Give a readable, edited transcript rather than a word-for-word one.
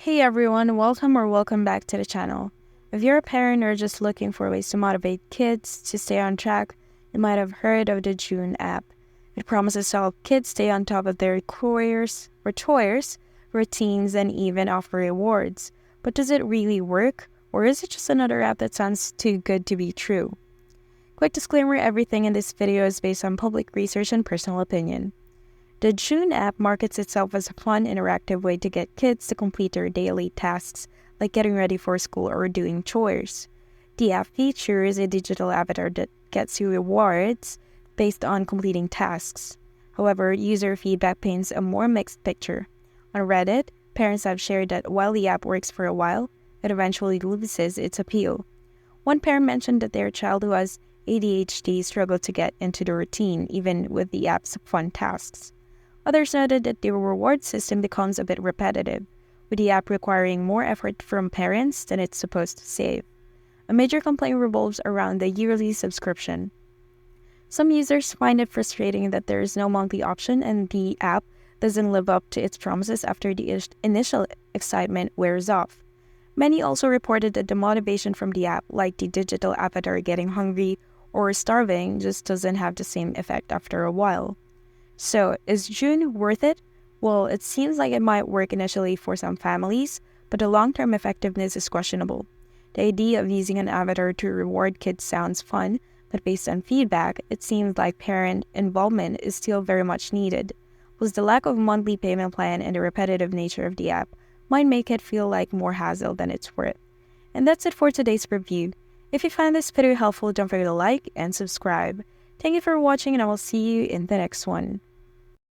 Hey everyone, welcome back to the channel. If you're a parent or just looking for ways to motivate kids to stay on track, you might have heard of the Joon app. It promises to help kids stay on top of their chores, routines, and even offer rewards. But does it really work? Or is it just another app that sounds too good to be true? Quick disclaimer, everything in this video is based on public research and personal opinion. The Joon app markets itself as a fun, interactive way to get kids to complete their daily tasks, like getting ready for school or doing chores. The app features a digital avatar that gets you rewards based on completing tasks. However, user feedback paints a more mixed picture. On Reddit, parents have shared that while the app works for a while, it eventually loses its appeal. One parent mentioned that their child who has ADHD struggled to get into the routine even with the app's fun tasks. Others noted that the reward system becomes a bit repetitive, with the app requiring more effort from parents than it's supposed to save. A major complaint revolves around the yearly subscription. Some users find it frustrating that there is no monthly option and the app doesn't live up to its promises after the initial excitement wears off. Many also reported that the motivation from the app, like the digital avatar getting hungry or starving, just doesn't have the same effect after a while. So, is Joon worth it? Well, it seems like it might work initially for some families, but the long-term effectiveness is questionable. The idea of using an avatar to reward kids sounds fun, but based on feedback, it seems like parent involvement is still very much needed. Plus, the lack of monthly payment plan and the repetitive nature of the app might make it feel like more hassle than it's worth. And that's it for today's review. If you find this video helpful, don't forget to like and subscribe. Thank you for watching, and I will see you in the next one.